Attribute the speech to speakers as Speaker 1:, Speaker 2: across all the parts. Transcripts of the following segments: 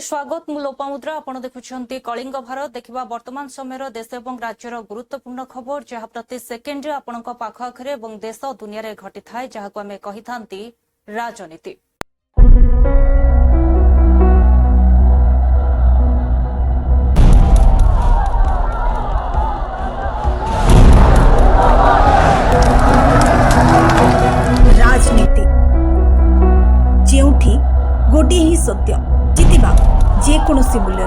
Speaker 1: स्वागत मु लोपामुद्रा आपण देखुछंती कलिंग भारत देखिबा वर्तमान समय देश और राज्यर गुरुत्वपूर्ण खबर जहाँ प्रति सेकेंड आपणक पाखआखरे और देश दुनिया रे घटी थाए जहाँ को आमे कहि थांती राजनीति।
Speaker 2: राजनीति जेउठी गोटे ही सत्य जितिबा जेकोसी मूल्य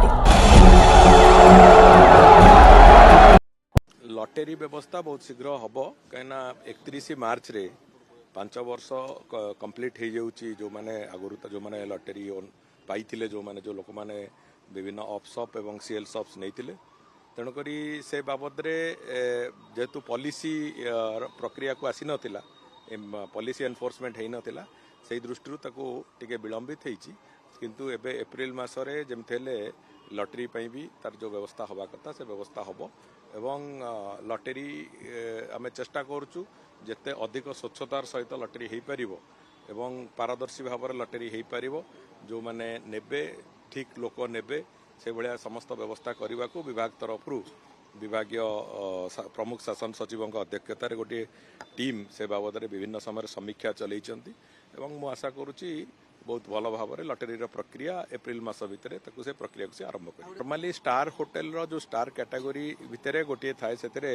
Speaker 3: लॉटरी व्यवस्था बहुत शीघ्र हम कहीं 31 मार्च रे 5 वर्ष कंप्लीट हो जाऊँगी जो मैंने आगुरी जो मैंने लॉटरी पाई जो मैंने जो लोक मैंने विभिन्न ऑप्स एवं सीएल ऑप्स नहीं तेणुक से बाबद जेहेतु पॉलिसी प्रक्रिया को आसी नथिला पॉलिसी एनफोर्समेंट हो नाला से दृष्टि टे विलंबित होती किंतु एबे एप्रिल मासरे जमते लॉटरी भी तार जो व्यवस्था हवा कथा से व्यवस्था हम एवं लॉटरी आम चेष्टा करूँ जिते अधिक स्वच्छतार सहित लॉटरी हो पार एवं पारदर्शी भाव में लॉटरी हो पार जो मैंने नेबे ठीक लोक नेबे से भाया समस्त व्यवस्था करने को विभाग तरफ विभागीय प्रमुख शासन सचिव अध्यक्षतार गोटे टीम से बाबद विभिन्न समय समीक्षा चलती मु आशा करुच्ची बहुत भल भाव में लॉटरी प्रक्रिया एप्रिल मास भितर से प्रक्रिया को आरंभ कर नॉर्मली स्टार होटेल जो स्टार कैटेगरी भितर गोटे थाए से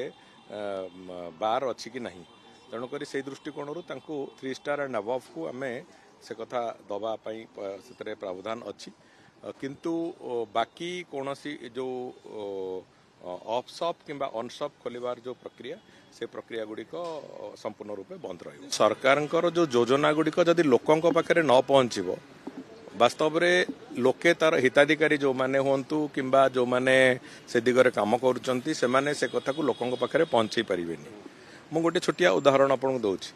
Speaker 3: बार अच्छी कि नहीं तेणुक से दृष्टिकोण 3 स्टार एंड अबव को आम से कथा दवापाई से प्रावधान अच्छी किंतु बाकी कौन सी जो ऑफ शॉप किंबा ऑन शॉप खोलिबार जो प्रक्रिया से प्रक्रिया गुड़िक संपूर्ण रूपे बंद रही सरकार जो योजना गुड़िक जदि लोकों पाखे न पहुँचब वास्तव में लोके तार हिताधिकारी जो माने होंतु किंबा जो माने से दिगरे काम करुचंती से माने से कथा को लोकों पाखे पहुँचे पारिबेनी मु गोटे छोटिया उदाहरण आपको दउछि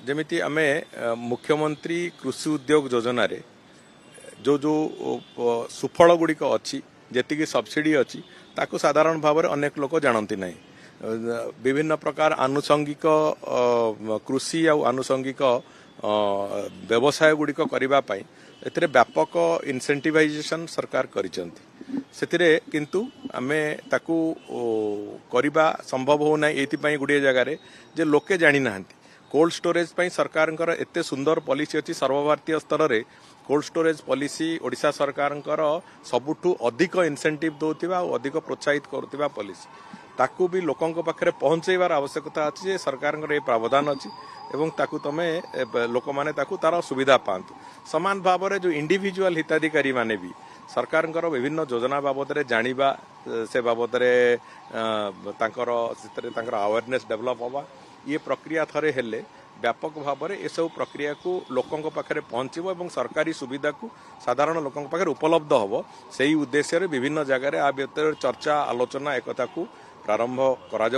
Speaker 3: जेमिति आमे मुख्यमंत्री कृषि उद्योग योजना रे जो जो सुफल गुड़िक अच्छी जेतिकी सब्सिडी अच्छी ताकू साधारण भाव में अनेक लोक जानती नहीं विभिन्न प्रकार आनुषंगिक कृषि आ आनुषंगिक व्यवसाय गुड़िक करने एथिरे व्यापक इनसेंटिवाइजेशन सरकार करिसेंती किंतु आमे ताकू करिबा संभव होना एथि गुड़िए जगार जे लोके जानी नाहंती कोल्ड स्टोरेज पई सरकारंकर एते सुंदर पॉलिसी अच्छी सर्वभारतीय स्तर रे कोल्ड स्टोरेज पॉलिसी ओडिशा सरकारंकर सबुठु अधिक इनसेंटिव दौथिबा और अधिक प्रोत्साहित करुथिबा पॉलिसी ताकू भी लोकों पाखे पहुँचेबार आवश्यकता अच्छी जे सरकारंकर ए प्रावधान अच्छी एवं ताकू तमे लोक माने ताकू तार सुविधा पांतु समान भाव में जो इंडिविजुअल हिताधिकारी माने भी सरकारंकर विभिन्न योजना बाबद रे जानिबा से बाबद रे तांकर अवेयरनेस डेवलप होबा ये प्रक्रिया थरे हेले व्यापक भाव में यह प्रक्रिया को लोकों पाखे पहुँचब और सरकारी सुविधा को साधारण लोकों पाखे उपलब्ध हम से ही उद्देश्य विभिन्न जगह आ व्यतर चर्चा आलोचना एक प्रारंभ करा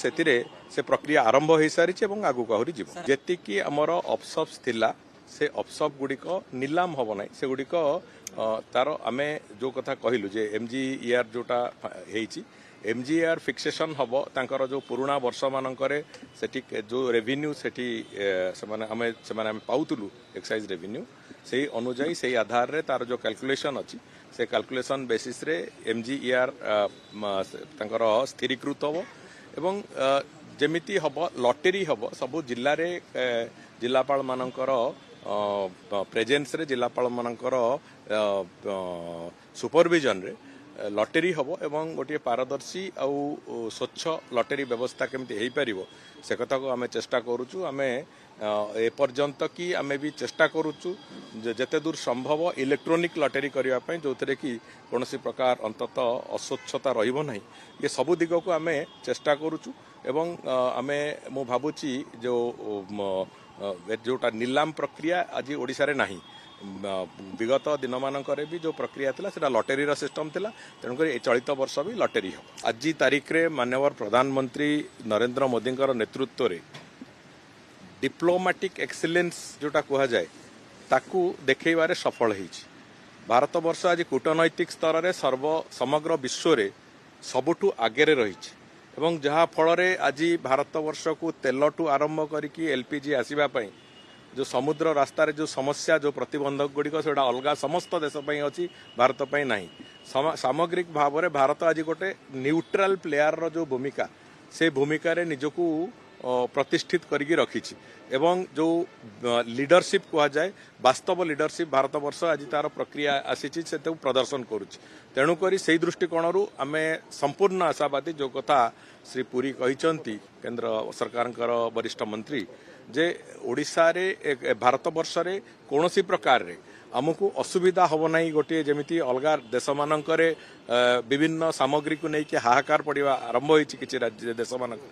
Speaker 3: से प्रक्रिया आरंभ हो सारी आगू आहरी जीव जी आमर ऑप्शॉप्स थिला से ऑप्शॉप गुड़िक नीलाम हम ना से गुड़िक तार आम जो कथा कहलु जे MGER जोटा होती MGER फिक्सेशन हम तांकर जो पुराना वर्ष मानकरे सेठी जो रेवेन्यू सेठी से पाउतलु एक्साइज रेवेन्यू से अनुजाई से आधार रे तार जो कैलकुलेशन अच्छी से कैलकुलेशन बेसिस रे MGER तांकर स्थिरीकृत हम एवं जेमिति हम लॉटरी हम सबु जिल्ला रे जिलापाल मानकर प्रेजेंस रे जिलापाल मानकर सुपरविजन रे लॉटरी हम एवं गोटे पारदर्शी आउ स्वच्छ लॉटरी व्यवस्था केमती हो पार से कथा को आम चेष्टा करुचु आम एपर्यंत कि आम भी चेष्टा करुचु जेते दूर संभव इलेक्ट्रोनिक लॉटरी करने जो थे कि कौन प्रकार अंतत अस्वच्छता रहिबो नहीं ये सबु दिग को आम चेष्टा करुचु एवं आम मु भाबुची जो जोटा नीलाम प्रक्रिया आज ओडिशा रे नाही विगत दिन मानकर भी जो प्रक्रिया थिला सेटा लॉटरी रो सिस्टम थिला तेणुक चलित वर्ष भी लॉटरी हो आज तारीख रे माननीय प्रधानमंत्री नरेंद्र मोदी नेतृत्व रे डिप्लोमेटिक एक्सीलेंस जोटा कहा जाए ताकू देखैबारे सफल होईछि भारत वर्ष आज कूटनैतिक स्तर रे समग्र विश्व रे सबुठु आगे रही एवं जहाँ फल आज भारत वर्ष को तेलठू आरंभ करिकी LPG आसीबा पई जो समुद्र रास्तार जो समस्या जो प्रतिबंधक गुड़िक से अलग समस्त देश अच्छी भारत नहीं सामग्रिक भाव में भारत आज गोटे न्यूट्रल प्लेयर रो जो भूमिका से भूमिका रे निजको प्रतिष्ठित करके रखी एवं जो लीडरशिप कह जाए वास्तव लीडरशिप भारत वर्ष आज तार प्रक्रिया आसी से प्रदर्शन करुच्ची तेणुक से दृष्टिकोण आम संपूर्ण आशावादी जो कथा श्री पुरी कहते केंद्र सरकार वरिष्ठ मंत्री जे ओडिशा रे भारत वर्ष रे कौनसी प्रकार रे आमको असुविधा हम ना गोटे जमी अलग देश मानक विभिन्न सामग्री को लेकिन हाहाकार पड़ा आरंभ होती किसी राज्य देश मानक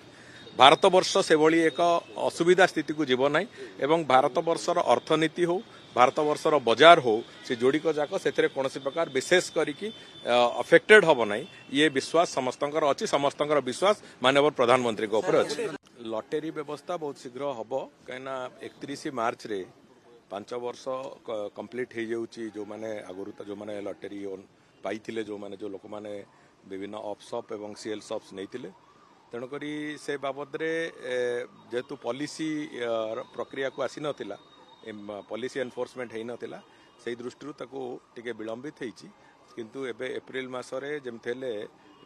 Speaker 3: भारत वर्ष से भली एक असुविधा स्थिति को जीव ना एवं भारत वर्षर अर्थनीति हो भारत वर्षर बजार हो से जोड़िक जाक से कौन प्रकार विशेष करिकी अफेक्टेड हम ना ये विश्वास समस्तंकर अच्छी समस्तंकर विश्वास माननीय प्रधानमंत्री के ऊपर अच्छी लॉटरी व्यवस्था बहुत शीघ्र हम कहीं 31 मार्च रे 5 वर्ष कंप्लीट हो जाऊँगी जो मैंने आगुरी जो मैंने लॉटरी पाई जो मैंने जो लोक मैंने विभिन्न ऑफ शॉप एवं सीएल शॉप्स नहीं तेणुक से बाबद जेहेतु पॉलिसी प्रक्रिया को आसी नथिला पॉलिसी एनफोर्समेंट हो नाला से दृष्टि टिके विलंबित होती किंतु एबे एप्रिल मासरे जमते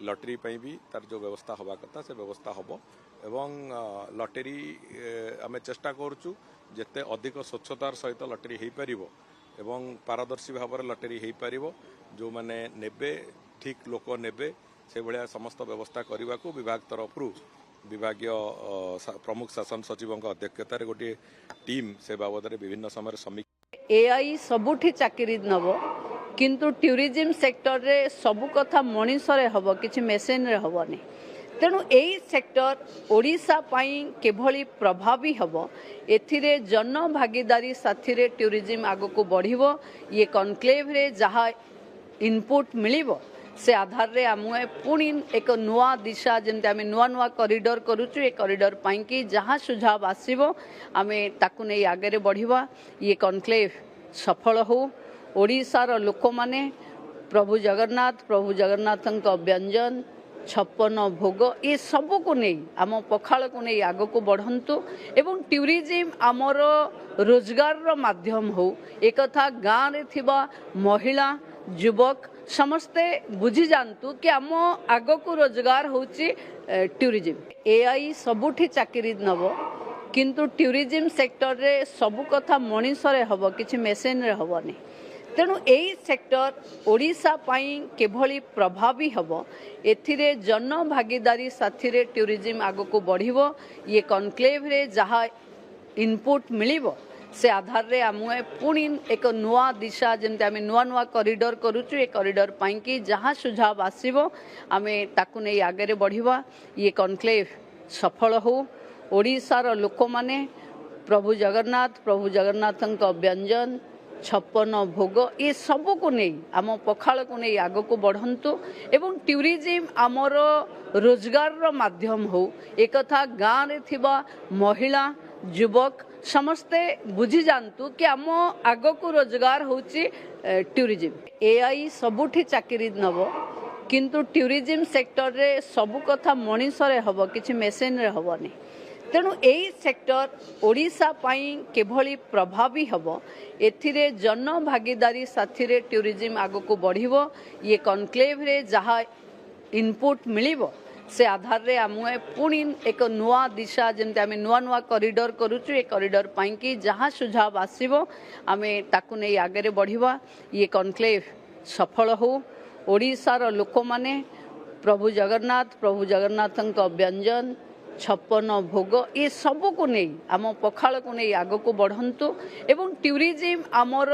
Speaker 3: लॉटरी भी तार जो व्यवस्था हवा कथा से व्यवस्था हम एवं लॉटरी आम चेष्टा करुचु जिते अधिक स्वच्छतार सहित लॉटरी हो पार एवं पारदर्शी भाव में लॉटरी हो पार जो मैंने नेबे ठीक लोक नेबे से भाया समस्त व्यवस्था करने को विभाग तरफ विभागीय प्रमुख शासन सचिव अध्यक्षतार गोटे टीम से बाबद विभिन्न समय समीक्षा
Speaker 4: एआई सबुठी चाकरी नब किंतु टूरिज्म सेक्टर रे सबु कथा मनीषरे हब किछि मेसिन रे हबनी तेणु यही सेक्टर ओडिशा पाई केभली प्रभावी हब एथिरे जन भागीदारी साथी रे टूरिज्म आगो को बढ़िबो ये कॉन्क्लेव रे जहा इनपुट मिलिबो से आधार रे आमुए पुणी एक नुआ दिशा जमते आम नुआ नुआ कॉरिडोर करुचु ये कॉरिडोर पाई कि जहाँ सुझाव आसीबो आमे ताकु नै आगे बढ़िबा ये कॉन्क्लेव सफल हो ओडिशार लोक माने प्रभु जगन्नाथंक व्यंजन 56 भोग ये सबू को नहीं आम पखाल को नहीं आग को बढ़ंतु एवं टूरिज्म आमर रोजगार माध्यम हो एक कथा गाँव रे थिबा महिला युवक समस्ते बुझी जानतु कि आम आग को रोजगार होची टूरिज्म एआई सबुठी चाकरी नब किंतु टूरिज्म सेक्टर रे सबु कथा मनीषरे हब किछि मेसिन रे हबनी तेणु यही सेक्टर ओडिशा पाई केभली प्रभावी हब एथिरे जन भागीदारी साथी रे टूरिज्म आगो को बढ़िबो ये कॉन्क्लेव रे जहा इनपुट मिलिबो से आधार रे आमुए पुणी एक नुआ दिशा जमते आम नुआ नुआ कॉरिडोर करुचु ये कॉरिडोर पाई कि जहाँ सुझाव आसीबो आमे ताकु नै आगे बढ़िबा ये कॉन्क्लेव सफल हो ओडिशार लोक माने प्रभु जगन्नाथंक व्यंजन 56 भोग ये सबू को नहीं आम पखाल को नहीं आग को बढ़ंतु एवं टूरिज्म आमर रोजगार माध्यम हो एक कथा गाँव रे थिबा महिला युवक समस्ते बुझी जानतु कि आम आग को रोजगार होची टूरिज्म एआई सबुठी चाकरी नब किंतु टूरिज्म सेक्टर रे सबु कथा मनीषरे हब किछि मेसिन रे हबनी तेणु यही सेक्टर ओडिशा पाई केभली प्रभावी हब एथिरे जन भागीदारी साथी रे टूरिज्म आगो को बढ़िबो ये कॉन्क्लेव रे जहा इनपुट मिलिबो से आधार रे आमुए पुणी एक नुआ दिशा जमते आम नुआ नुआ कॉरिडोर करुचु ये कॉरिडोर पाई कि जहाँ सुझाव आसीबो आमे ताकु नै आगे बढ़िबा ये कॉन्क्लेव सफल हो ओडिशार लोक माने प्रभु जगन्नाथंक व्यंजन 56 भोग ये सबू को नहीं आम पखाल को नहीं आग को बढ़ंतु एवं टूरिज्म आमर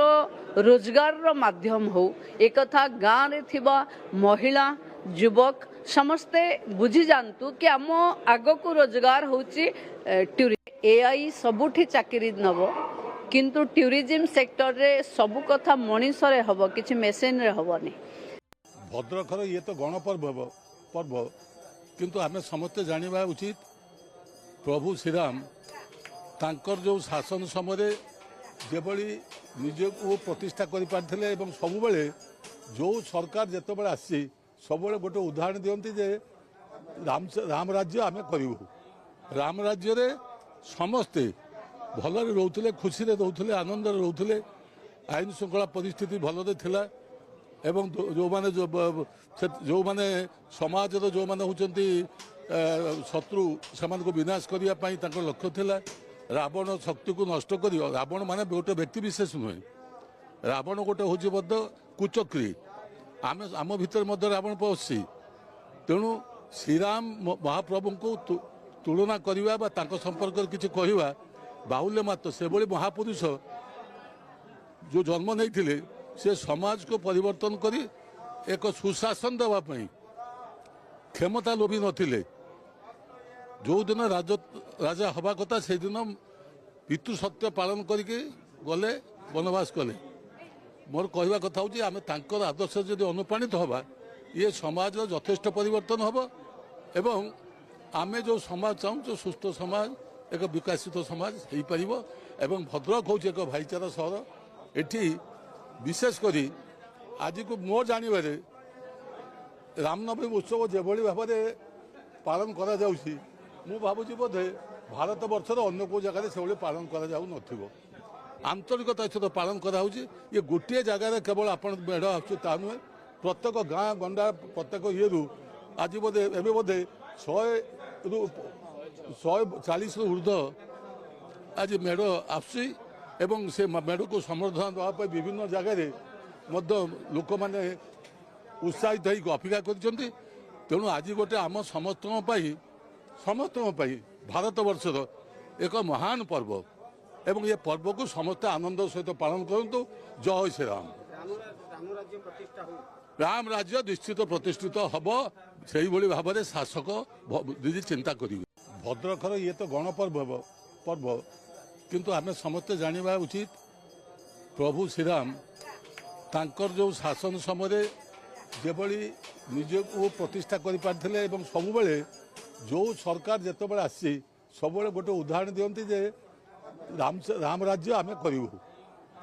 Speaker 4: रोजगार माध्यम हो एक कथा गाँव रे थिबा महिला युवक समस्ते बुझी जानतु कि आम आग को रोजगार होची टूरिज्म एआई सबुठी चाकरी नब किंतु टूरिज्म सेक्टर रे सबु कथा मनीषरे हब किछि मेसिन रे हबनी
Speaker 5: भद्रखर ये तो गणपर्व किंतु आम समस्ते जानिबा उचित प्रभु श्रीराम तांकर जो शासन समय जेभली निजको प्रतिष्ठा कर पारथिले एवं सबुबले जो सरकार जेतेबेले आसी सबुबले गोटे उदाहरण दियंती जे राम राज्य आम करूँ राम राज्य रे समस्ते भलरे रोते खुशी रोते आनंद रोते आईन श्रृंखला परिस्थिति भलरे थिला एवं जो माने समाज जो माने होचंती शत्रु सेमान को विनाश करने लक्ष्य थिला रावण शक्ति को नष्ट कर रावण माने गोटे व्यक्ति विशेष नुहे रावण गोटे हूँ बद कुचक्री आम भीतर रावण पशि तेणु श्रीराम महाप्रभु को तुलना करवा संपर्क किसी कहवा बाहुल्य मात्र से भली महापुरुष जो जन्म नहीं से समाज को परिवर्तन करी एक सुशासन देवाई क्षमता लोभी नथिले जो दिन राजा हवा कथा से दिन पितृ सत्य पालन करके गले वनवास कले मोर कहवा कथा हूँ आम तांकर आदर्श जदि अनुप्राणित हवा ये समाज यथेष्ट परिवर्तन हम एवं आमे जो समाज चाहूँ जो सुस्थ समाज एक विकसित समाज हो पार एवं भद्रक हूँ एक भाईचारा सहर एठी विशेषकर आज को मो जानवे रामनवमी उत्सव जो भाव में पालन करा जाउछि मु भावुची बोधे भारत वर्षर अन्य को जगह से पालन करा जाउ नथिबो आंतरिकता सहित पालन करा होउछि ये गोटे जगह केवल आपण मेढ़ आसुता नुहे प्रत्येक गाँ गंडा प्रत्येक ये आज बोधे एवं बोधे 140 ऊर्ध आज मेढ़ आसुछि एवं से मेढ़ को समर्थन देवाई विभिन्न जगह लोक मैंने उत्साहित होकर अपेक्षा कर तेणु आज गोटे आम समस्त भारत वर्षर एक महान पर्व एवं ये पर्व को समस्त आनंद सहित पालन करूँ जय श्री राम राम राज्य निश्चित प्रतिष्ठित हम से भाव में शासक निजे चिंता करेंगे भद्रखर ये तो पर्व किंतु आम समस्ते जाना उचित प्रभु श्रीराम तांकर जो शासन समय जेभली निज को प्रतिष्ठा कर पारथिले एवं सबुबले जो सरकार जितेबाला आसी सब गोटे उदाहरण दियंती जे राम राज्य आम करूँ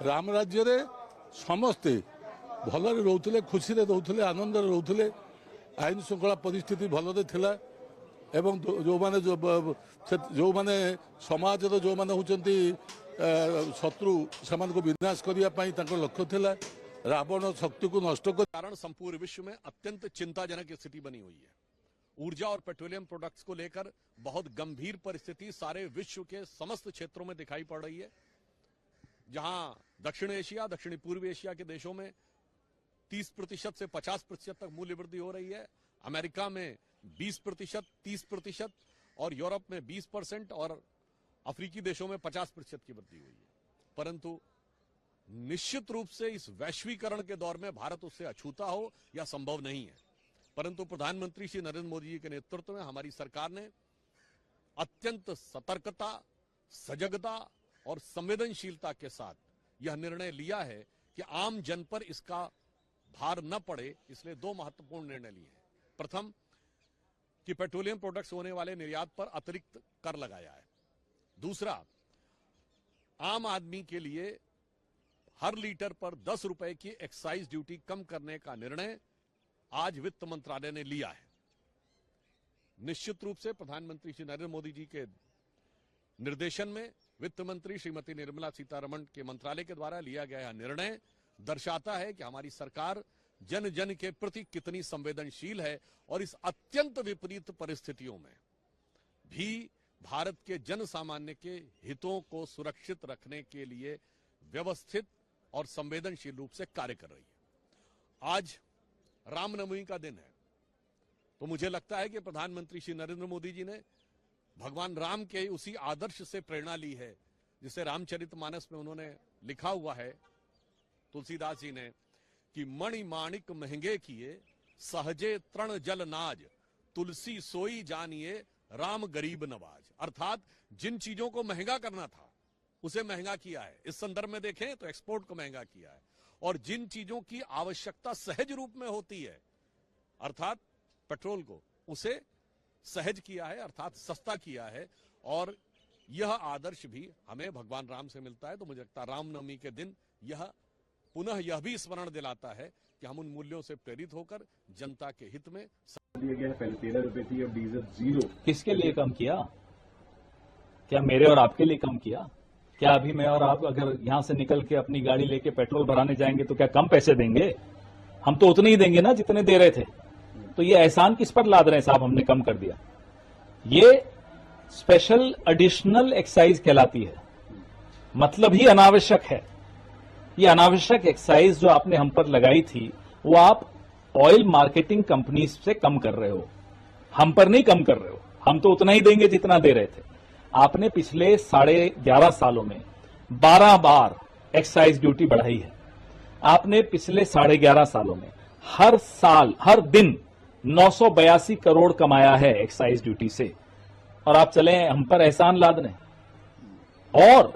Speaker 5: राम राज्य रे समस्ते भलरे रोते खुशी रोते आनंद रोते आईन श्रृंखला परिस्थिति भलरे थिला एवं जो माने समाज जो माने होचंती शत्रु सेमान को विनाश करने लक्ष्य थिला रावण शक्ति को नष्ट कर
Speaker 6: कारण संपूर्ण विश्व में अत्यंत चिंताजनक स्थिति बनी हुई है। ऊर्जा और पेट्रोलियम प्रोडक्ट्स को लेकर बहुत गंभीर परिस्थिति सारे विश्व के समस्त क्षेत्रों में दिखाई पड़ रही है, जहां दक्षिण एशिया दक्षिण पूर्व एशिया के देशों में 30% से 50% तक मूल्य वृद्धि हो रही है, अमेरिका में 20%, 30% और यूरोप में 20% और अफ्रीकी देशों में 50% की वृद्धि हुई है। परंतु निश्चित रूप से इस वैश्वीकरण के दौर में भारत उससे अछूता हो या संभव नहीं है, परंतु प्रधानमंत्री श्री नरेंद्र मोदी जी के नेतृत्व में हमारी सरकार ने अत्यंत सतर्कता, सजगता और संवेदनशीलता के साथ यह निर्णय लिया है कि आम जन पर इसका भार न पड़े, इसलिए दो महत्वपूर्ण निर्णय लिए हैं। प्रथम कि पेट्रोलियम प्रोडक्ट्स होने वाले निर्यात पर अतिरिक्त कर लगाया है। दूसरा, आम आदमी के लिए हर लीटर पर 10 रुपए की एक्साइज ड्यूटी कम करने का निर्णय आज वित्त मंत्रालय ने लिया है। निश्चित रूप से प्रधानमंत्री श्री नरेंद्र मोदी जी के निर्देशन में वित्त मंत्री श्रीमती निर्मला सीतारमण के मंत्रालय के द्वारा लिया गया निर्णय दर्शाता है कि हमारी सरकार जन जन के प्रति कितनी संवेदनशील है और इस अत्यंत विपरीत परिस्थितियों में भी भारत के जन सामान्य के हितों को सुरक्षित रखने के लिए व्यवस्थित और संवेदनशील रूप से कार्य कर रही है। आज रामनवमी का दिन है, तो मुझे लगता है कि प्रधानमंत्री श्री नरेंद्र मोदी जी ने भगवान राम के उसी आदर्श से प्रेरणा ली है जिसे रामचरितमानस में उन्होंने लिखा हुआ है, तुलसीदास जी ने, कि मणि माणिक महंगे किए सहजे तृण जल नाज तुलसी सोई जानिए राम गरीब नवाज। अर्थात जिन चीजों को महंगा करना था उसे महंगा किया है। इस संदर्भ में देखें तो एक्सपोर्ट को महंगा किया है, और जिन चीजों की आवश्यकता सहज रूप में होती है अर्थात पेट्रोल को, उसे सहज किया है अर्थात सस्ता किया है। और यह आदर्श भी हमें भगवान राम से मिलता है। तो मुझे लगता है रामनवमी के दिन यह पुनः यह भी स्मरण दिलाता है कि हम उन मूल्यों से प्रेरित होकर जनता के हित में
Speaker 7: दिया गया है। पहले 13 रुपए थी, अब डीजल 0।
Speaker 8: किसके लिए कम किया? क्या मेरे और आपके लिए कम किया? क्या अभी मैं और आप अगर यहां से निकल के अपनी गाड़ी लेके पेट्रोल भराने जाएंगे तो क्या कम पैसे देंगे? हम तो उतने ही देंगे ना जितने दे रहे थे। तो ये एहसान किस पर लाद रहे हैं साहब? हमने कम कर दिया। ये स्पेशल एडिशनल एक्साइज कहलाती है, मतलब ही अनावश्यक है। ये अनावश्यक एक्साइज जो आपने हम पर लगाई थी वो आप ऑयल मार्केटिंग कंपनी से कम कर रहे हो, हम पर नहीं कम कर रहे हो। हम तो उतना ही देंगे जितना दे रहे थे। आपने पिछले 11.5 सालों में 12 बार एक्साइज ड्यूटी बढ़ाई है। आपने पिछले 11.5 सालों में हर साल हर दिन 982 करोड़ कमाया है एक्साइज ड्यूटी से, और आप चले हैं हम पर एहसान लादने। और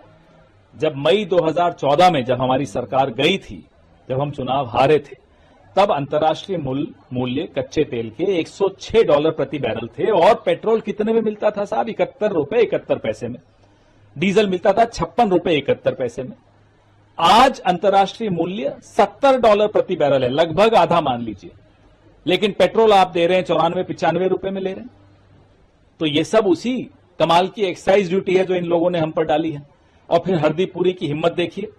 Speaker 8: जब मई 2014 में जब हमारी सरकार गई थी, जब हम चुनाव हारे थे, तब अंतर्राष्ट्रीय मूल्य कच्चे तेल के $106 प्रति बैरल थे, और पेट्रोल कितने में मिलता था साहब? 71 रुपए 71 पैसे में। डीजल मिलता था 56 रुपए 71 पैसे में। आज अंतर्राष्ट्रीय मूल्य $70 प्रति बैरल है, लगभग आधा मान लीजिए। लेकिन पेट्रोल आप दे रहे हैं 94-95 रुपए में ले रहे हैं। तो ये सब उसी कमाल की एक्साइज ड्यूटी है जो इन लोगों ने हम पर डाली है। और फिर हरदीप पुरी की हिम्मत देखिए,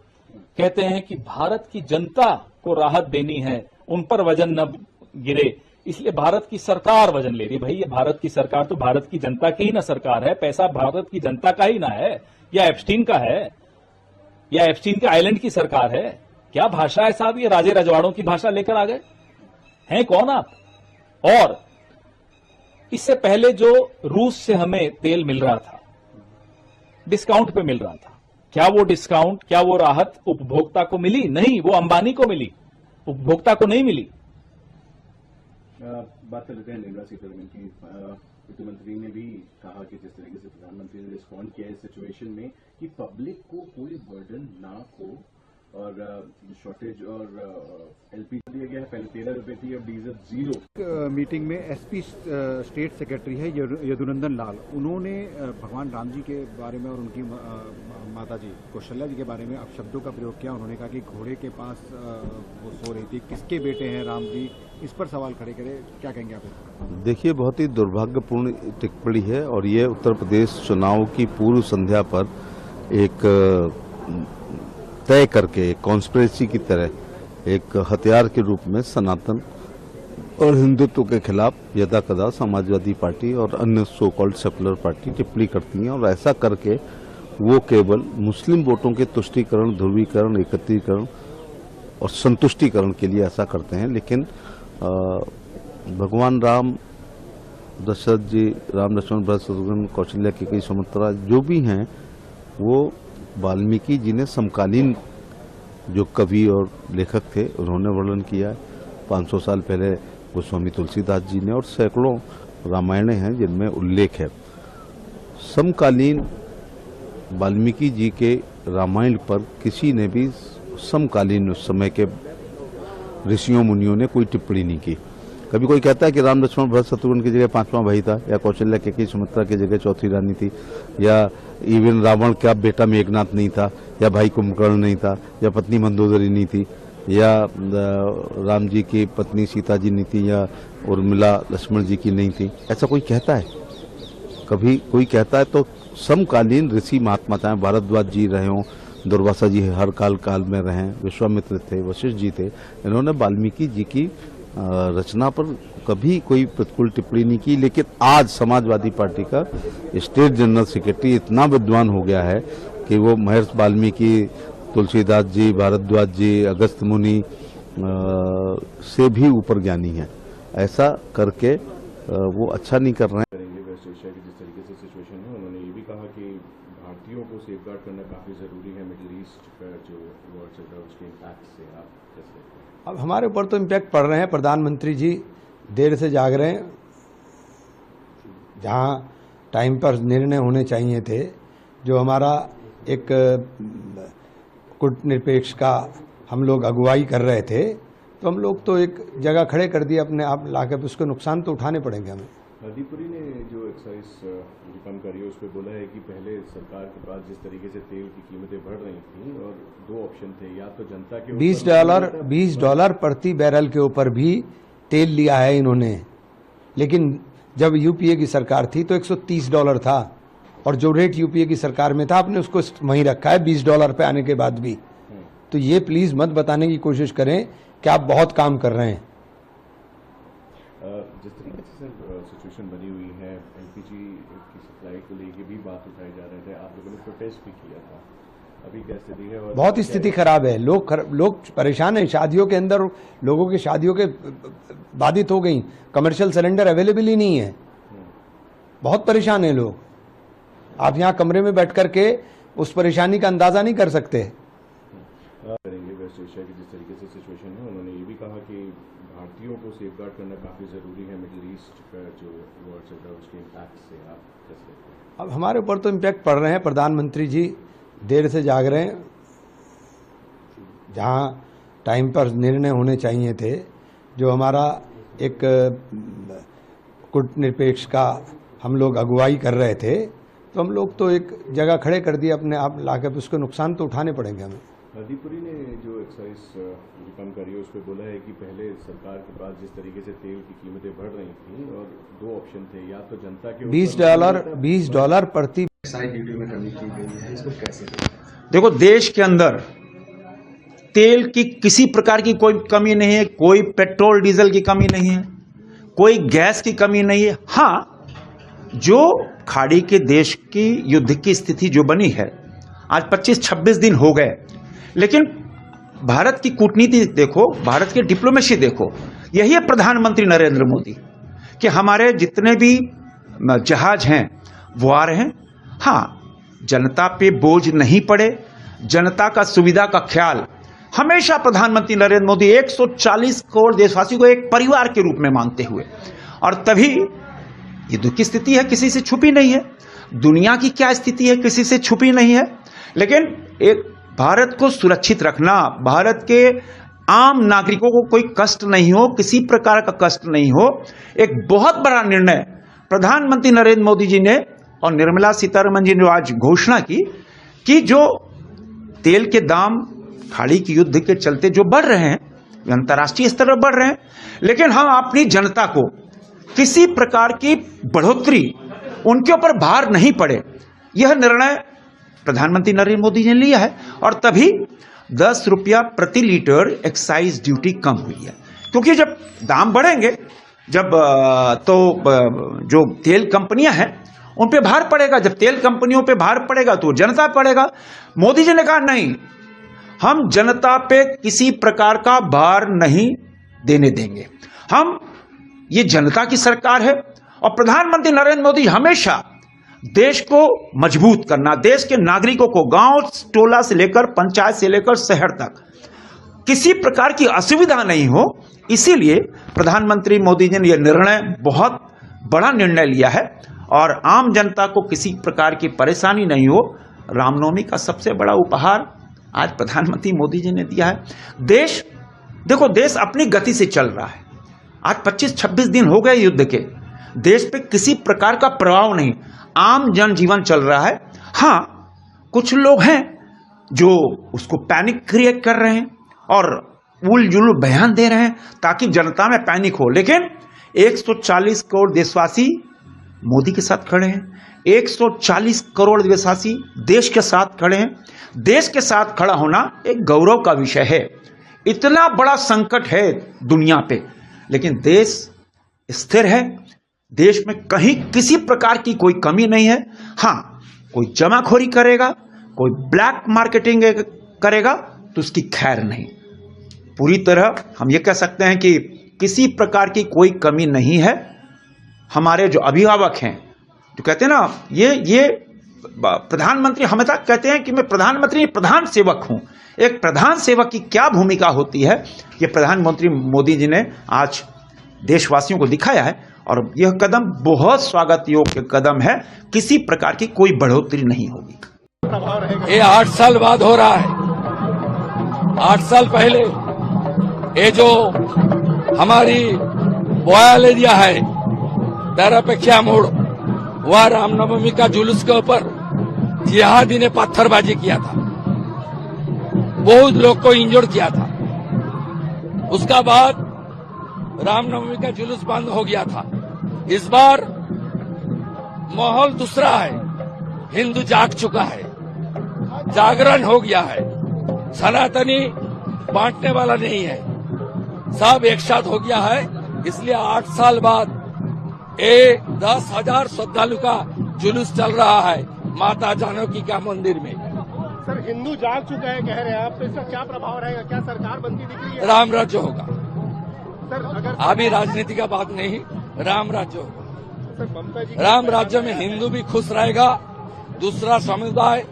Speaker 8: कहते हैं कि भारत की जनता को राहत देनी है, उन पर वजन न गिरे, इसलिए भारत की सरकार वजन ले रही है। भाई ये भारत की सरकार तो भारत की जनता की ही ना सरकार है, पैसा भारत की जनता का ही ना है, या एप्स्टीन का है, या एप्स्टीन के आइलैंड की सरकार है? क्या भाषा है साहब? ये राजे रजवाड़ों की भाषा लेकर आ गए हैं। कौन आप? और इससे पहले जो रूस से हमें तेल मिल रहा था, डिस्काउंट पे मिल रहा था, क्या वो डिस्काउंट, क्या वो राहत उपभोक्ता को मिली? नहीं, वो अंबानी को मिली, उपभोक्ता को नहीं मिली।
Speaker 7: बात कर लेते हैं निर्मला सीतारमण की। वित्त मंत्री ने भी कहा कि जिस तरीके से प्रधानमंत्री ने रिस्पॉन्ड किया इस सिचुएशन में कि पब्लिक को कोई बर्डन ना हो, और शॉर्टेज और एलपीजी दिया गया है, पहले 13 रुपए थी, अब डीजल 0।
Speaker 9: मीटिंग में एसपी स्टेट सेक्रेटरी है यदुनंदन लाल, उन्होंने भगवान राम जी के बारे में और उनकी माता जी कौशल्या जी के बारे में अपशब्दों का प्रयोग किया। उन्होंने कहा कि घोड़े के पास वो सो रही थी, किसके बेटे हैं राम जी, इस पर सवाल खड़े करे। क्या कहेंगे आप?
Speaker 10: देखिए, बहुत ही दुर्भाग्यपूर्ण टिप्पणी है, और ये उत्तर प्रदेश चुनाव की पूर्व संध्या पर एक तय करके एक कॉन्स्पिरेसी की तरह एक हथियार के रूप में सनातन और हिंदुत्व के खिलाफ यदाकदा समाजवादी पार्टी और अन्य सो कॉल्ड सेकुलर पार्टी टिप्पणी करती हैं, और ऐसा करके वो केवल मुस्लिम वोटों के तुष्टीकरण, ध्रुवीकरण, एकत्रीकरण और संतुष्टिकरण के लिए ऐसा करते हैं। लेकिन भगवान राम, दशरथ जी, राम लक्ष्मण भरत शत्रुघ्न, कौशल्या की कई सुमित्रा जो भी हैं, वो वाल्मीकि जी ने समकालीन जो कवि और लेखक थे उन्होंने वर्णन किया है। 500 साल पहले गोस्वामी तुलसीदास जी ने, और सैकड़ों रामायणें हैं जिनमें उल्लेख है। समकालीन वाल्मीकि जी के रामायण पर किसी ने भी समकालीन उस समय के ऋषियों मुनियों ने कोई टिप्पणी नहीं की। कभी कोई कहता है कि राम लक्ष्मण भरत शत्रुघ्न की जगह 5वां भाई था, या कौशल्या कैकेयी सुमित्रा की जगह 4थी रानी थी, या इवन रावण का बेटा मेघनाथ नहीं था, या भाई कुंभकर्ण नहीं था, या पत्नी मंदोदरी नहीं थी, या राम जी की पत्नी सीता जी नहीं थी, या उर्मिला लक्ष्मण जी की नहीं थी? ऐसा कोई कहता है? कभी कोई कहता है तो समकालीन ऋषि महात्मा, चाहे भारद्वाज जी रहे हों, दुर्वासा जी हर काल में रहे, विश्वामित्र थे, वशिष्ठ जी थे, इन्होंने वाल्मीकि जी की रचना पर कभी कोई प्रतिकूल टिप्पणी नहीं की। लेकिन आज समाजवादी पार्टी का स्टेट जनरल सेक्रेटरी इतना विद्वान हो गया है कि वो महर्षि वाल्मीकि, तुलसीदास जी, भारद्वाज जी, अगस्त मुनि से भी ऊपर ज्ञानी है। ऐसा करके वो अच्छा नहीं कर रहे हैं।
Speaker 7: वेस्ट एशिया की जिस तरीके से सिचुएशन है, उन्होंने ये भी कहा कि भारतीयों को सेफगार्ड करना काफी जरूरी है। मिडिल ईस्ट का जो वॉर चल रहा है उसके इम्पैक्ट से आप कैसे?
Speaker 11: अब हमारे ऊपर तो इम्पैक्ट पड़ रहे हैं। प्रधानमंत्री जी देर से जाग रहे हैं। जहां टाइम पर निर्णय होने चाहिए थे, जो हमारा एक कूटनिरपेक्ष का हम लोग अगुवाई कर रहे थे, तो हम लोग तो एक जगह खड़े कर दिए अपने आप लाकर, उसके नुकसान तो उठाने पड़ेंगे हमें।
Speaker 7: हरदीप पुरी ने जो एक्साइज कम करी है उस पर बोला है कि पहले सरकार के पास जिस तरीके से तेल की कीमतें बढ़ रही थी, और 2 ऑप्शन थे, या तो जनता के
Speaker 11: $20 प्रति बैरल के ऊपर भी तेल लिया है इन्होंने। लेकिन जब यूपीए की सरकार थी तो $130 था, और जो रेट यूपीए की सरकार में था आपने उसको वहीं रखा है $20 पे आने के बाद भी। तो ये प्लीज मत बताने की कोशिश करें कि आप बहुत काम कर रहे हैं।
Speaker 7: जिस तरीके से सर सिचुएशन बनी हुई है, एलपीजी की सप्लाई को लेके भी बात उठाए जा रहे थे, आप लोगों ने प्रोटेस्ट भी किया था, अभी क्या स्थिति है? और
Speaker 11: बहुत स्थिति खराब है, लोग परेशान हैं। शादियों के अंदर लोगों की शादियों के बाधित हो गई, कमर्शियल सिलेंडर अवेलेबल ही नहीं है, बहुत परेशान है लोग। आप यहाँ कमरे में बैठ करके उस परेशानी का अंदाजा नहीं कर सकते।
Speaker 7: करेंगे वेस्ट एशिया की जिस तरीके से सिचुएशन है, उन्होंने ये भी कहा कि भारतीयों को सेफगार्ड करना काफ़ी ज़रूरी है। मिडिल ईस्ट का जो वॉर चल रहा है उसके इम्पैक्ट से आप कैसे देखते हैं?
Speaker 11: अब हमारे ऊपर तो इम्पैक्ट पड़ रहे हैं। प्रधानमंत्री जी देर से जाग रहे हैं, जहाँ टाइम पर निर्णय होने चाहिए थे, जो हमारा एक कूटनिरपेक्ष का हम लोग अगुवाई कर रहे थे, तो हम लोग तो एक जगह खड़े कर दिए अपने आप लाकर, उसके नुकसान तो उठाने पड़ेंगे हमें।
Speaker 7: हरदीपुरी ने जो एक्साइज जो कम करी है उस पर बोला है कि पहले सरकार के पास जिस तरीके से तेल की कीमतें बढ़ रही थी और दो ऑप्शन थे, या तो जनता के
Speaker 11: $20 प्रति
Speaker 7: एक्साइज ड्यूटी में कमी की गई है, इसको कैसे?
Speaker 12: देखो, देश के अंदर तेल की किसी प्रकार की कोई कमी नहीं है, कोई पेट्रोल डीजल की कमी नहीं है, कोई गैस की कमी नहीं है। हाँ, जो खाड़ी के देश की युद्ध की स्थिति जो बनी है, आज 25-26 दिन हो गए, लेकिन भारत की कूटनीति देखो, भारत की डिप्लोमेसी देखो, यही है प्रधानमंत्री नरेंद्र मोदी कि हमारे जितने भी जहाज हैं वो आ रहे हैं। हाँ, जनता पे बोझ नहीं पड़े, जनता का सुविधा का ख्याल हमेशा प्रधानमंत्री नरेंद्र मोदी 140 करोड़ देशवासियों को एक परिवार के रूप में मानते हुए, और तभी ये दुख की स्थिति है, किसी से छुपी नहीं है। दुनिया की क्या स्थिति है, किसी से छुपी नहीं है। लेकिन एक भारत को सुरक्षित रखना, भारत के आम नागरिकों को कोई कष्ट नहीं हो, किसी प्रकार का कष्ट नहीं हो, एक बहुत बड़ा निर्णय प्रधानमंत्री नरेंद्र मोदी जी ने और निर्मला सीतारमण जी ने आज घोषणा की कि जो तेल के दाम खाड़ी की युद्ध के चलते जो बढ़ रहे हैं, अंतर्राष्ट्रीय स्तर पर बढ़ रहे हैं, लेकिन हम अपनी जनता को किसी प्रकार की बढ़ोतरी, उनके ऊपर भार नहीं पड़े, यह निर्णय प्रधानमंत्री नरेंद्र मोदी ने लिया है। और तभी 10 रुपया प्रति लीटर एक्साइज ड्यूटी कम हुई है, क्योंकि जब दाम बढ़ेंगे, जब जो तेल कंपनियां हैं उन पे भार पड़ेगा, जब तेल कंपनियों पे भार पड़ेगा तो जनता पड़ेगा। मोदी जी ने कहा नहीं, हम जनता पे किसी प्रकार का भार नहीं देने देंगे, हम ये जनता की सरकार है। और प्रधानमंत्री नरेंद्र मोदी हमेशा देश को मजबूत करना, देश के नागरिकों को गांव टोला से लेकर पंचायत से लेकर शहर तक किसी प्रकार की असुविधा नहीं हो, इसीलिए प्रधानमंत्री मोदी जी ने यह निर्णय, बहुत बड़ा निर्णय लिया है और आम जनता को किसी प्रकार की परेशानी नहीं हो। रामनवमी का सबसे बड़ा उपहार आज प्रधानमंत्री मोदी जी ने दिया है। देश देखो, देश अपनी गति से चल रहा है। आज 25-26 दिन हो गए युद्ध के, देश पे किसी प्रकार का प्रभाव नहीं, आम जनजीवन चल रहा है। हाँ, कुछ लोग हैं जो उसको पैनिक क्रिएट कर रहे हैं और उल-जुल बयान दे रहे हैं ताकि जनता में पैनिक हो, लेकिन 140 करोड़ देशवासी मोदी के साथ खड़े हैं, 140 करोड़ देशवासी देश के साथ खड़े हैं। देश के साथ खड़ा होना एक गौरव का विषय है। इतना बड़ा संकट है दुनिया पे, लेकिन देश स्थिर है, देश में कहीं किसी प्रकार की कोई कमी नहीं है। हाँ, कोई जमाखोरी करेगा, कोई ब्लैक मार्केटिंग करेगा तो उसकी खैर नहीं। पूरी तरह हम ये कह सकते हैं कि किसी प्रकार की कोई कमी नहीं है। हमारे जो अभिभावक हैं, जो कहते हैं ना, ये प्रधानमंत्री हमेशा कहते हैं कि मैं प्रधानमंत्री प्रधान सेवक हूं। एक प्रधान सेवक की क्या भूमिका होती है, ये प्रधानमंत्री मोदी जी ने आज देशवासियों को दिखाया है और यह कदम बहुत स्वागत योग्य कदम है। किसी प्रकार की कोई बढ़ोतरी नहीं होगी।
Speaker 13: ये 8 साल बाद हो रहा है। 8 साल पहले ये जो हमारी बयाल एरिया है, दरपेक्षा मोड़, वह रामनवमी का जुलूस के ऊपर जिहादी ने पत्थरबाजी किया था, बहुत लोग को इंजर्ड किया था। उसका बाद रामनवमी का जुलूस बंद हो गया था। इस बार माहौल दूसरा है। हिंदू जाग चुका है, जागरण हो गया है। सनातनी बांटने वाला नहीं है, सब एक साथ हो गया है। इसलिए 8 साल बाद 10,000 श्रद्धालु का जुलूस चल रहा है माता जानकी का मंदिर में।
Speaker 14: सर, हिंदू जाग चुका है कह रहे हैं आप, तो इसका क्या प्रभाव रहेगा? क्या सरकार बनती दिख रही है?
Speaker 13: राम राज्य होगा
Speaker 14: सर, अगर
Speaker 13: अभी राजनीति का बात नहीं, राम राज्य होगा।
Speaker 14: सर, ममता जी
Speaker 13: राम राज्य में हिंदू भी खुश रहेगा, दूसरा समुदाय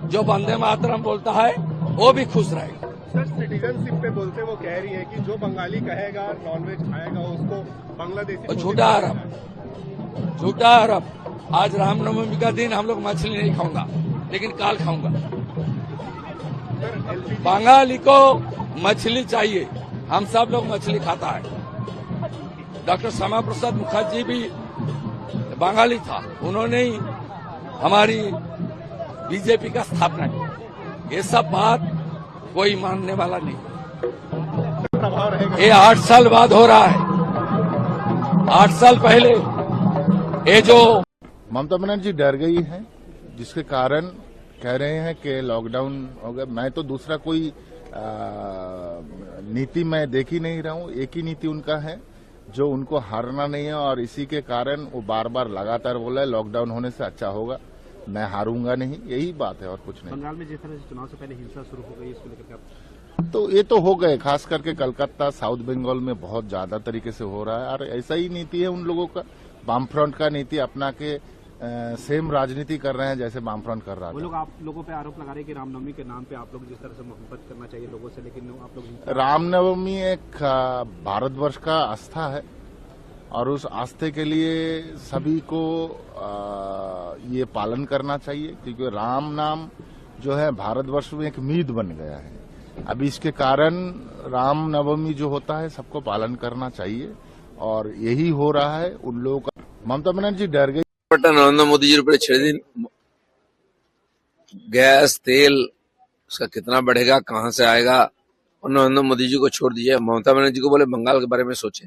Speaker 13: जो वंदे मातरम बोलता है वो भी खुश रहेगा।
Speaker 14: सर, सिटीजनशिप पे बोलते वो कह रही है कि जो बंगाली कहेगा नॉनवेज खाएगा उसको बांग्लादेशी
Speaker 13: झूठा आरोप। आज रामनवमी का दिन हम लोग मछली नहीं खाऊंगा, लेकिन काल खाऊंगा। बंगाली को मछली चाहिए, हम सब लोग मछली खाता है। डॉक्टर श्यामा प्रसाद मुखर्जी भी बंगाली था, उन्होंने ही हमारी बीजेपी का स्थापना की। ये सब बात कोई मानने वाला नहीं। ये 8 साल बाद हो रहा है। 8 साल पहले ये जो
Speaker 15: ममता बनर्जी डर गई है, जिसके कारण कह रहे हैं कि लॉकडाउन हो गया। मैं तो दूसरा कोई नीति मैं देख ही नहीं रहा हूं। एक ही नीति उनका है जो उनको हारना नहीं है, और इसी के कारण वो बार बार लगातार बोला है लॉकडाउन होने से अच्छा होगा, मैं हारूंगा नहीं। यही बात है और कुछ नहीं।
Speaker 9: बंगाल में जिस तरह से चुनाव से पहले हिंसा शुरू हो गई, इसको लेकर
Speaker 15: तो ये तो हो गए, खास करके कलकत्ता साउथ बंगाल में बहुत ज्यादा तरीके से हो रहा है। और ऐसा ही नीति है उन लोगों का, वामफ्रंट का नीति अपना के सेम राजनीति कर रहे हैं जैसे वामफ्रंट कर रहा था।
Speaker 9: वो लोग आप लोगों पे आरोप लगा रहे हैं कि रामनवमी के नाम पे आप लोग जिस तरह से मोहब्बत करना चाहिए लोगों से, लेकिन आप लोग
Speaker 15: रामनवमी एक भारतवर्ष का आस्था है, और उस आस्थे के लिए सभी को ये पालन करना चाहिए, क्योंकि राम नाम जो है भारतवर्ष में एक मीत बन गया है। अभी इसके कारण राम नवमी जो होता है सबको पालन करना चाहिए, और यही हो रहा है उन लोगों का। ममता बनर्जी डर गई।
Speaker 16: नरेंद्र मोदी जी रुपये 6 दिन गैस तेल उसका कितना बढ़ेगा, कहां से आएगा, और नरेंद्र मोदी जी को छोड़ दीजिए। ममता बनर्जी को बोले बंगाल के बारे में सोचे।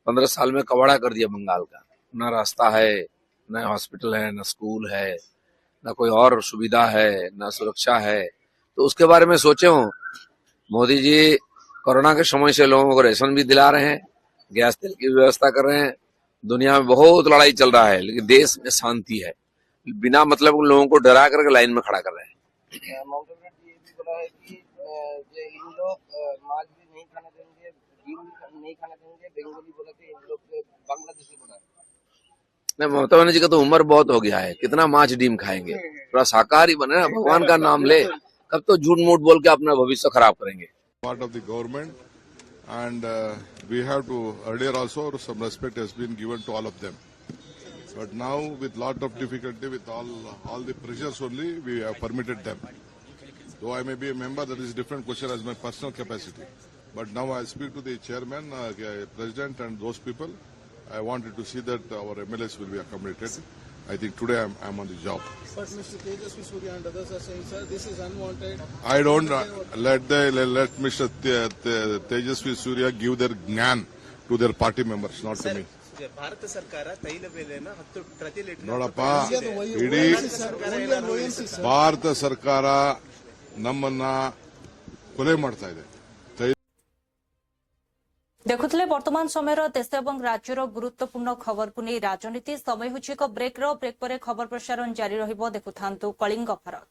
Speaker 16: 15 साल में कबाड़ा कर दिया बंगाल का, न रास्ता है, न हॉस्पिटल है, न स्कूल है, न कोई और सुविधा है, न सुरक्षा है। तो उसके बारे में सोचे हो। मोदी जी कोरोना के समय से लोगों को राशन भी दिला रहे हैं, गैस तेल की व्यवस्था कर रहे हैं। दुनिया में बहुत लड़ाई चल रहा है, लेकिन देश में शांति है। बिना मतलब उन लोगों को डरा करके लाइन में खड़ा कर रहे हैं।
Speaker 17: ममता बनर्जी ये भी बोला है कि इन लोग मांस भी नहीं खाने देंगे, घी भी नहीं खाने देंगे, बंगाली बोला कि इन लोग बांग्लादेशी बोला।
Speaker 16: नहीं, ममता बनर्जी का तो उम्र बहुत हो गया है, कितना मांस डीम खाएंगे। थोड़ा शाकाहारी बने ना, भगवान का नाम ले, कब तो झूठ मूठ बोल के अपना भविष्य खराब करेंगे।
Speaker 18: Part of the government, and we have to, earlier also some respect has been given to all of them, but now with lot of difficulty, with all the pressures only, we have permitted them. Though I may be a member, that is a different question as my personal capacity, but now I speak to the chairman, president and those people. I wanted to see that our MLAs will be accommodated. I think today I'm on the job.
Speaker 14: But Mr. Tejasvi Surya and others are saying, sir, this is unwanted.
Speaker 18: I don't let Mr. Tejasvi Surya give their gnan to their party members, not to me.
Speaker 14: Bharat ಸರ್ಕಾರ ತೈಲ ಬೆಲೆನ 10 ಪ್ರತಿ litre
Speaker 18: ನೋಡಪ್ಪ, ಇಡೀ ಭಾರತ ಸರ್ಕಾರ ನಮ್ಮನ್ನ ಕೊಲೆ ಮಾಡ್ತಾ ಇದೆ.
Speaker 1: देखुले वर्तमान समय देश और राज्यर गुरुत्वपूर्ण खबर को नहीं राजनीति समय हूँ एक ब्रेक पर खबर प्रसारण जारी रहिबो। देखुथांतु कलिंग भारत।